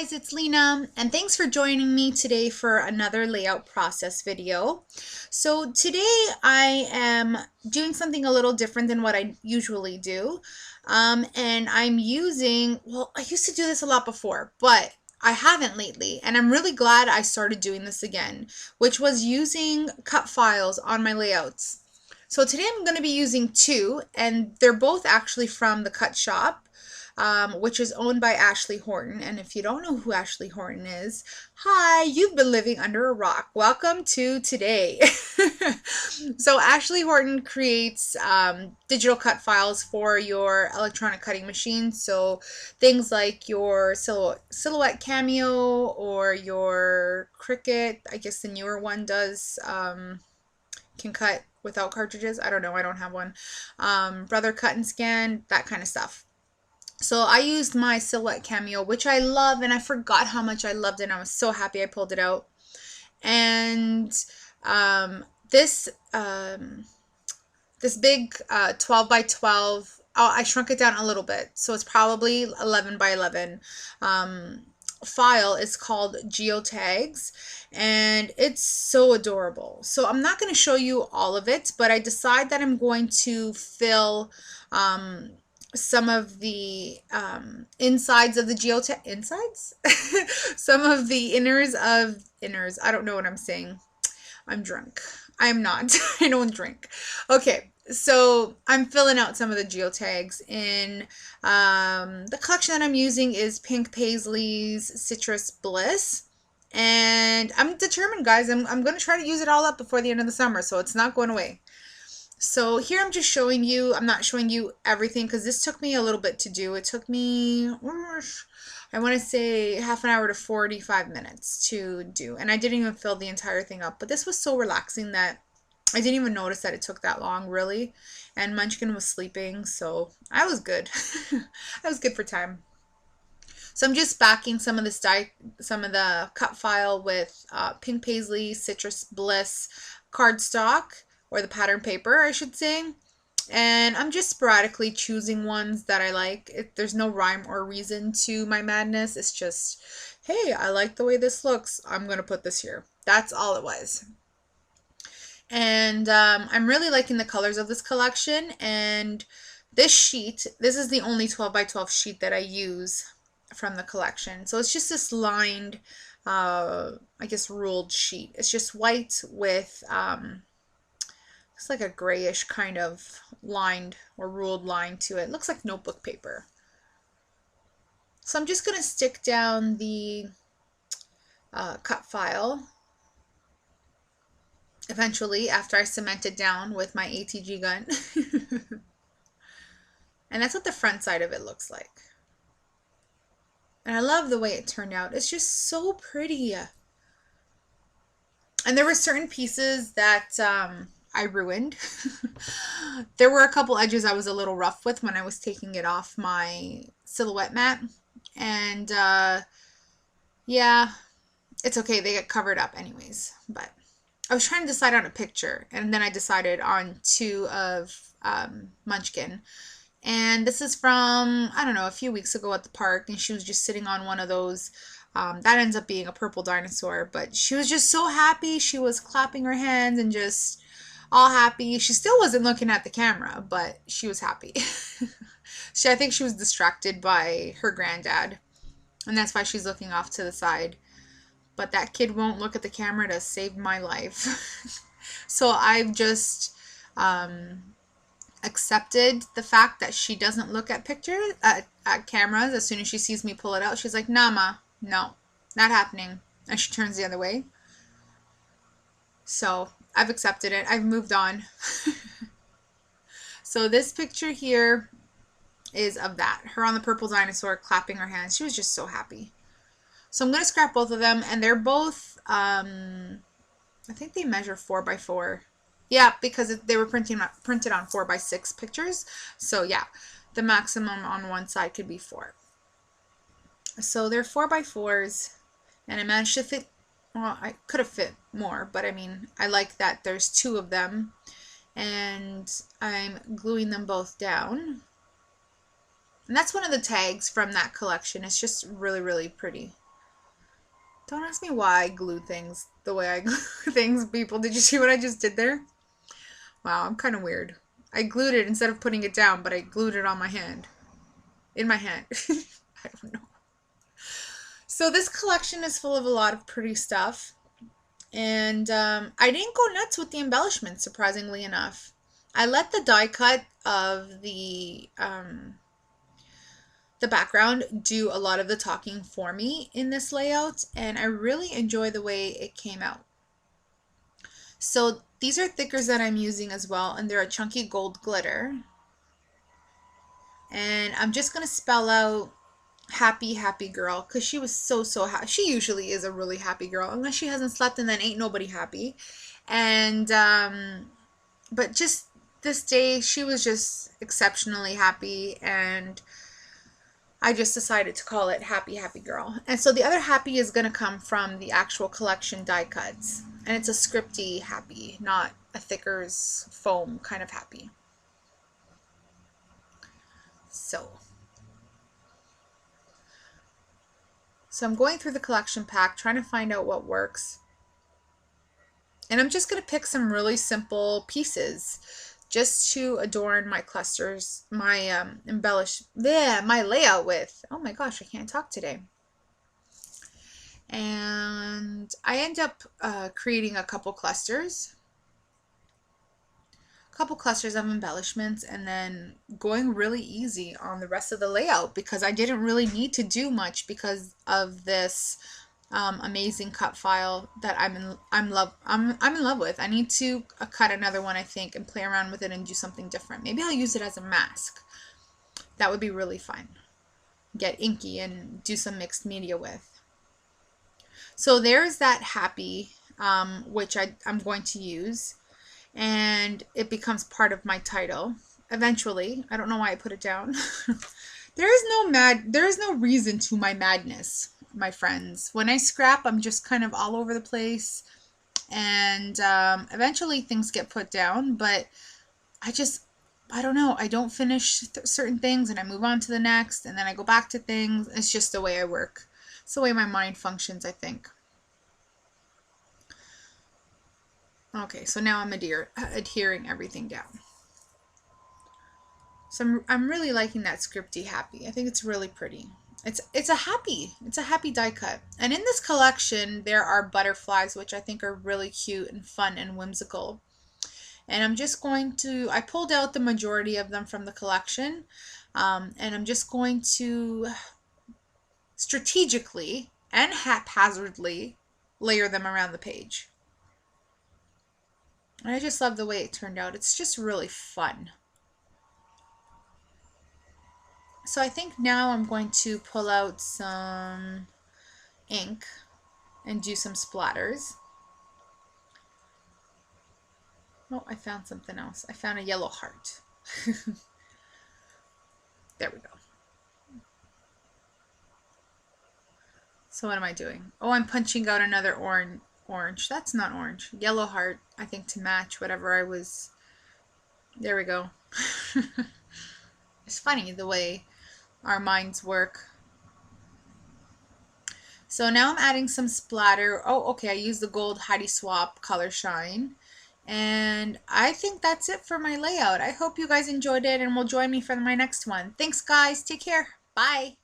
guys, it's Lena, and thanks for joining me today for another layout process video. So today I am doing something a little different than what I usually do. And I'm using, well, I used to do this a lot before, but I haven't lately, and I'm really glad I started doing this again, which was using cut files on my layouts. So today I'm going to be using two, and they're both actually from the Cut Shop. Which is owned by Ashley Horton. And if you don't know who Ashley Horton is, hi, you've been living under a rock. Welcome to today. So Ashley Horton creates digital cut files for your electronic cutting machine. So things like your Silhouette Cameo or your Cricut, I guess the newer one does, can cut without cartridges. I don't know, I don't have one. Brother Cut and Scan, that kind of stuff. So I used my Silhouette Cameo, which I love, and I forgot how much I loved it, and I was so happy I pulled it out. And this big 12 by 12, I shrunk it down a little bit, so it's probably 11 by 11 file is called Geotags, and it's so adorable. So I'm not going to show you all of it, but I decide that I'm going to fill some of the insides of the insides? Some of the inners, I don't know what I'm saying. I'm drunk. I'm not. I don't drink. Okay, so I'm filling out some of the geotags in the collection that I'm using is Pink Paisley's Citrus Bliss. And I'm determined, guys. I'm going to try to use it all up before the end of the summer, so it's not going away. So here I'm just showing you, I'm not showing you everything because this took me a little bit to do. It took me, I want to say half an hour to 45 minutes to do. And I didn't even fill the entire thing up. But this was so relaxing that I didn't even notice that it took that long, really. And Munchkin was sleeping, so I was good. I was good for time. So I'm just backing some of the cut file with Pink Paisley Citrus Bliss cardstock, or the pattern paper, I should say. And I'm just sporadically choosing ones that I like. There's no rhyme or reason to my madness. It's just, hey, I like the way this looks. I'm going to put this here. That's all it was. And I'm really liking the colors of this collection. And this sheet, this is the only 12 by 12 sheet that I use from the collection. So it's just this lined, I guess, ruled sheet. It's just white with it's like a grayish kind of lined or ruled line to it. It looks like notebook paper. So I'm just going to stick down the cut file eventually after I cement it down with my ATG gun. And that's what the front side of it looks like. And I love the way it turned out. It's just so pretty. And there were certain pieces that I ruined. There were a couple edges I was a little rough with when I was taking it off my Silhouette mat. And yeah, it's okay. They get covered up anyways. But I was trying to decide on a picture, and then I decided on two of Munchkin. And this is from, I don't know, a few weeks ago at the park, and she was just sitting on one of those. That ends up being a purple dinosaur, but she was just so happy. She was clapping her hands and just all happy. She still wasn't looking at the camera, but she was happy. I think she was distracted by her granddad, and that's why she's looking off to the side. But that kid won't look at the camera to save my life. So I've just accepted the fact that she doesn't look at pictures, at cameras. As soon as she sees me pull it out, she's like, nah, ma, no, not happening. And she turns the other way. So I've accepted it. I've moved on. So this picture here is of that. Her on the purple dinosaur clapping her hands. She was just so happy. So I'm going to scrap both of them. And they're both, I think they measure 4 by 4. Yeah, because they were printed on 4 by 6 pictures. So yeah, the maximum on one side could be 4. So they're 4 by 4s. And I managed to fit, well, I could have fit more, but I mean, I like that there's 2 of them, and I'm gluing them both down. And that's one of the tags from that collection. It's just really, really pretty. Don't ask me why I glue things the way I glue things, people. Did you see what I just did there? Wow, I'm kind of weird. I glued it instead of putting it down, but I glued it on my hand. In my hand. I don't know. So this collection is full of a lot of pretty stuff. And I didn't go nuts with the embellishments, surprisingly enough. I let the die cut of the background do a lot of the talking for me in this layout, and I really enjoy the way it came out. So these are thickers that I'm using as well, and they're a chunky gold glitter. And I'm just going to spell out happy, happy girl, because she was so happy. She usually is a really happy girl, unless she hasn't slept, and then ain't nobody happy. And, but just this day, she was just exceptionally happy, and I just decided to call it Happy Happy Girl. And so the other happy is going to come from the actual collection die cuts. And it's a scripty happy, not a Thicker's foam kind of happy. So I'm going through the collection pack, trying to find out what works. And I'm just going to pick some really simple pieces just to adorn my clusters, my my layout with. Oh my gosh, I can't talk today. And I end up creating a couple clusters of embellishments, and then going really easy on the rest of the layout because I didn't really need to do much because of this amazing cut file that I'm in love with. I need to cut another one, I think, and play around with it and do something different. Maybe I'll use it as a mask. That would be really fun. Get inky and do some mixed media with. So there's that happy, which I'm going to use, and it becomes part of my title eventually. I don't know why I put it down. There is no reason to my madness, my friends. When I scrap, I'm just kind of all over the place, and eventually things get put down, but I don't know. I don't finish certain things, and I move on to the next, and then I go back to things. It's just the way I work. It's the way my mind functions, I think. Okay, so now I'm adhering everything down. So I'm really liking that scripty happy. I think it's really pretty. It's a happy die cut. And in this collection, there are butterflies, which I think are really cute and fun and whimsical. And I pulled out the majority of them from the collection, and I'm just going to strategically and haphazardly layer them around the page. And I just love the way it turned out. It's just really fun. So I think now I'm going to pull out some ink and do some splatters. Oh, I found something else. I found a yellow heart. There we go. So what am I doing? Oh, I'm punching out another orange. That's not orange. Yellow heart, I think, to match whatever I was. There we go. It's funny the way our minds work. So now I'm adding some splatter. Oh, okay, I used the gold Heidi Swap Color Shine. And I think that's it for my layout. I hope you guys enjoyed it and will join me for my next one. Thanks, guys. Take care. Bye.